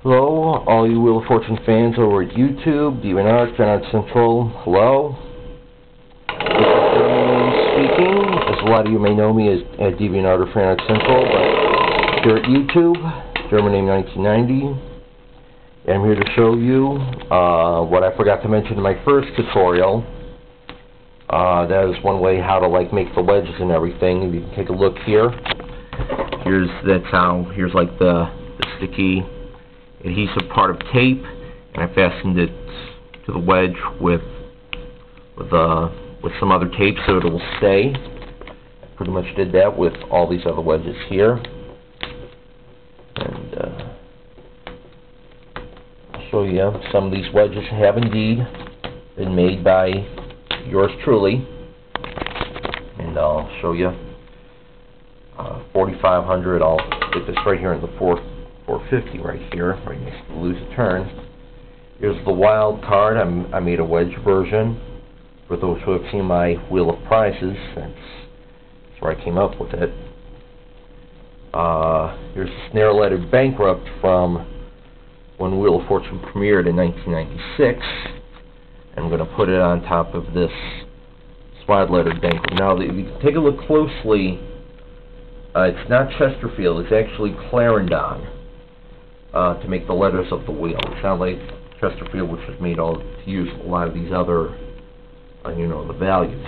Hello, all you Wheel of Fortune fans over at YouTube, DeviantArt, DeviantArt Central, hello. This is Jeremy speaking, as a lot of you may know me as DeviantArt or DeviantArt Central, but here at YouTube, German 1990, and I'm here to show you what I forgot to mention in my first tutorial. That is one way how to make the wedges and everything. You can take a look here. Here's like the sticky adhesive part of tape, and I fastened it to the wedge with some other tape so it will stay. I pretty much did that with all these other wedges here, and I'll show you some of these wedges have indeed been made by yours truly, and I'll show you 4500. I'll get this right here in the 450 right here, right next to the lose a turn. Here's the wild card. I made a wedge version. For those who have seen my Wheel of Prizes, that's where I came up with it. Here's the snare lettered bankrupt from when Wheel of Fortune premiered in 1996. I'm going to put it on top of this slide lettered bankrupt. Now, if you take a look closely, it's not Chesterfield, it's actually Clarendon to make the letters of the wheel. It's not like Chesterfield, which was made to use a lot of these other, the values.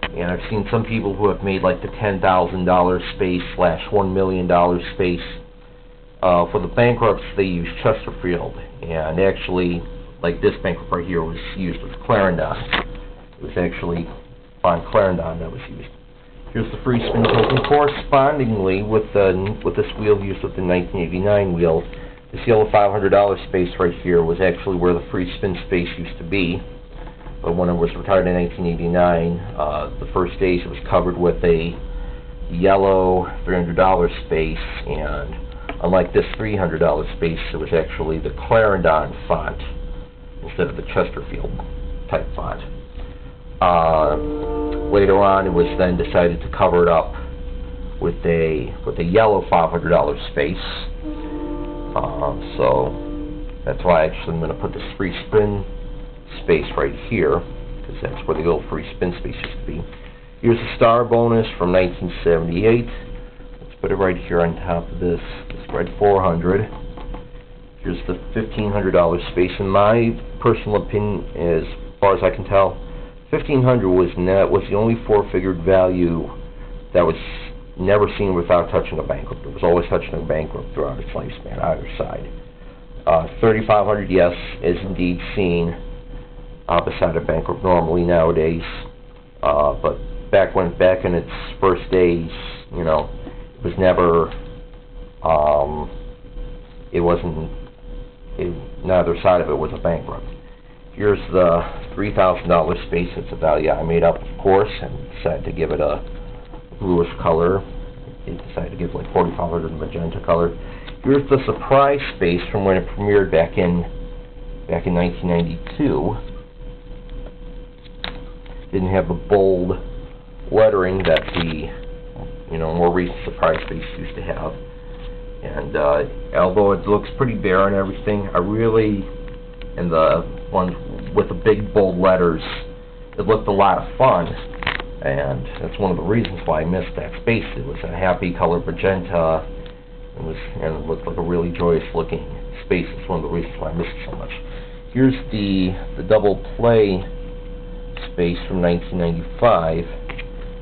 And I've seen some people who have made like the $10,000 space / $1 million space. For the bankrupts, they use Chesterfield, and actually, like this bankrupt right here was used with Clarendon. It was actually on Clarendon that was used. Here's the free spin token. Correspondingly with this wheel used with the 1989 wheel, this yellow $500 space right here was actually where the free spin space used to be. But when it was retired in 1989, the first days it was covered with a yellow $300 space, and unlike this $300 space, it was actually the Clarendon font instead of the Chesterfield type font. Later on, it was then decided to cover it up with a yellow $500 space. So that's why actually I'm going to put this free spin space right here, because that's where the old free spin space used to be. Here's a star bonus from 1978. Let's put it right here on top of this. It's right 400. Here's the $1,500 space. In my personal opinion, as far as I can tell, $1,500 was the only four-figured value that was never seen without touching a bankrupt. It was always touching a bankrupt throughout its lifespan, either side. $3,500, yes, is indeed seen beside a bankrupt normally nowadays. But back in its first days, it was never. It wasn't. Neither side of it was a bankrupt. Here's the $3,000 space. It's a value I made up, of course, and decided to give it a bluish color. I decided to give like 4500 magenta color. Here's the surprise space from when it premiered back in 1992. Didn't have the bold lettering that the more recent surprise space used to have. And although it looks pretty bare and everything, and the ones with the big bold letters, it looked a lot of fun, and that's one of the reasons why I missed that space. It was a happy color magenta, and it looked like a really joyous looking space. It's one of the reasons why I missed it so much. Here's the double play space from 1995,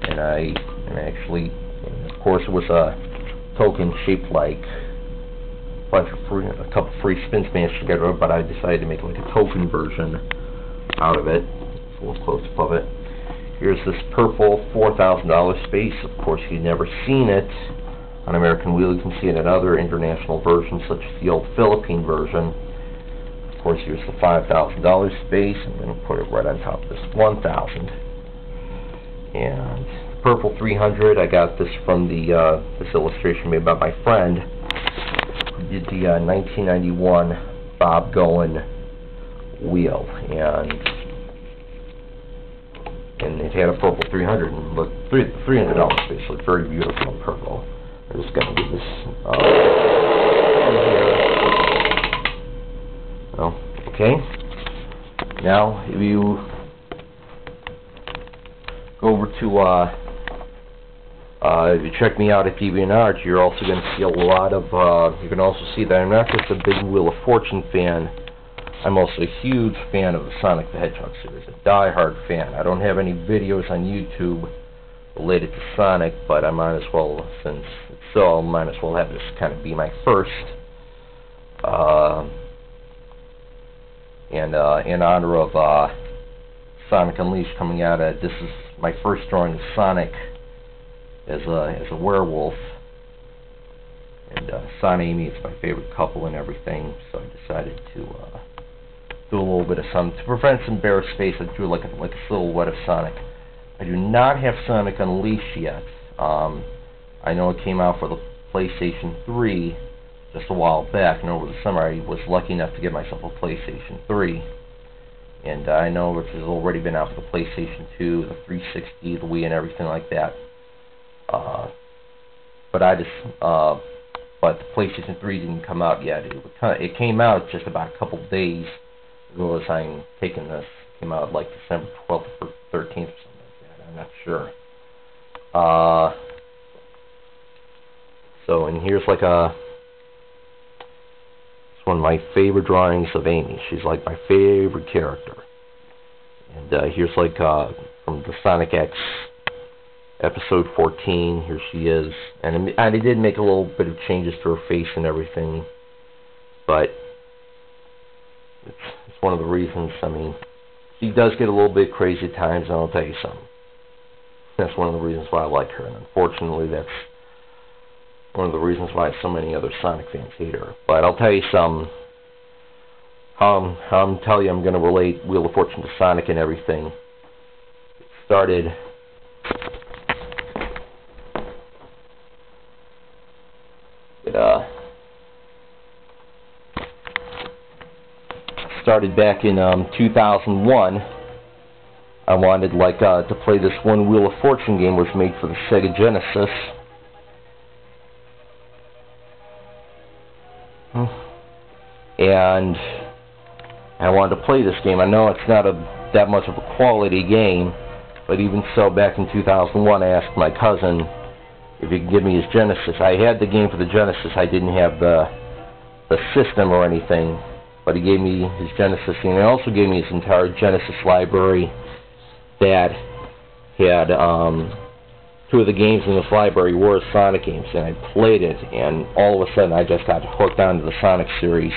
and of course it was a token shaped like a couple free spins smashed together, but I decided to make like a token version out of it. It's a little close above it. Here's this purple $4,000 space. Of course, you've never seen it on American Wheel. You can see it in other international versions, such as the old Philippine version. Of course, here's the $5,000 space. I'm going to put it right on top of this $1,000. And the purple 300, I got this from this illustration made by my friend who did the 1991 Bob Goen wheel, and it had a purple 300, and looked $300 space looked very beautiful in purple. I'm just going to do this here. Okay? Now, if you go over to, if you check me out at DeviantArt, you're also going to see a lot of, you can also see that I'm not just a big Wheel of Fortune fan, I'm also a huge fan of the Sonic the Hedgehog series, a die-hard fan. I don't have any videos on YouTube related to Sonic, but I might as well, since it's so, I might as well have this kind of be my first. And in honor of Sonic Unleashed coming out, this is my first drawing of Sonic as a werewolf, and Son Amy is my favorite couple and everything, so I decided to do a little bit of some, to prevent some bare space. I drew like a silhouette of Sonic. I do not have Sonic Unleashed yet. I know it came out for the PlayStation 3 just a while back, and over the summer I was lucky enough to get myself a PlayStation 3. And I know it has already been out for the PlayStation 2, the 360, the Wii, and everything like that. But the PlayStation 3 didn't come out yet. It came out just about a couple days ago as I'm taking this. It came out like December 12th or 13th or something like that. I'm not sure. So, and here's like it's one of my favorite drawings of Amy. She's like my favorite character. And here's like from the Sonic X episode 14. Here she is. And I did make a little bit of changes to her face and everything. But it's one of the reasons, I mean, she does get a little bit crazy at times, and I'll tell you something. That's one of the reasons why I like her, and unfortunately that's one of the reasons why so many other Sonic fans hate her. But I'll tell you something. I'm telling you, I'm going to relate Wheel of Fortune to Sonic and everything. It started back in 2001. I wanted to play this one Wheel of Fortune game, which was made for the Sega Genesis. And I wanted to play this game. I know it's not that much of a quality game, but even so, back in 2001, I asked my cousin if he could give me his Genesis. I had the game for the Genesis. I didn't have the system or anything, but he gave me his Genesis, and he also gave me his entire Genesis library that had two of the games in this library were Sonic games, and I played it, and all of a sudden I just got hooked onto the Sonic series.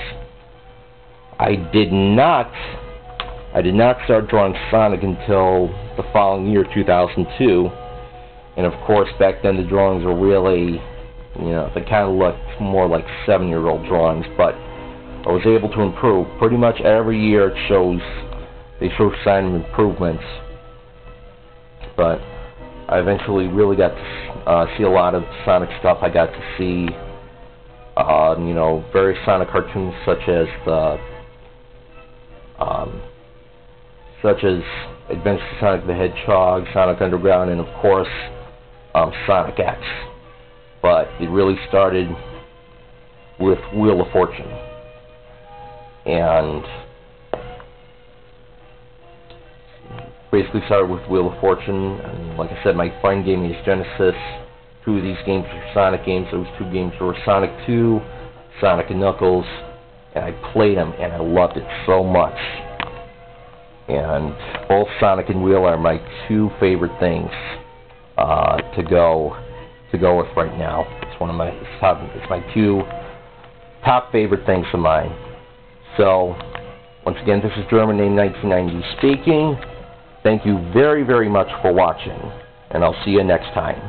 I did not start drawing Sonic until the following year, 2002, and of course back then the drawings were really, they kind of looked more like 7-year-old drawings, but I was able to improve. Pretty much every year they show signs of improvements, but I eventually really got to see a lot of Sonic stuff. I got to see, various Sonic cartoons such as Adventures of Sonic the Hedgehog, Sonic Underground, and of course Sonic X. But it really started with Wheel of Fortune, and basically started with Wheel of Fortune, and like I said, my friend gave me his Genesis. 2 of these games were Sonic games. Those 2 games were Sonic 2, Sonic and Knuckles, and I played them, and I loved it so much. And both Sonic and Wheel are my 2 favorite things to go with right now. It's one of my it's my 2 top favorite things of mine. So once again, this is German Name 1990 speaking. Thank you very, very much for watching, and I'll see you next time.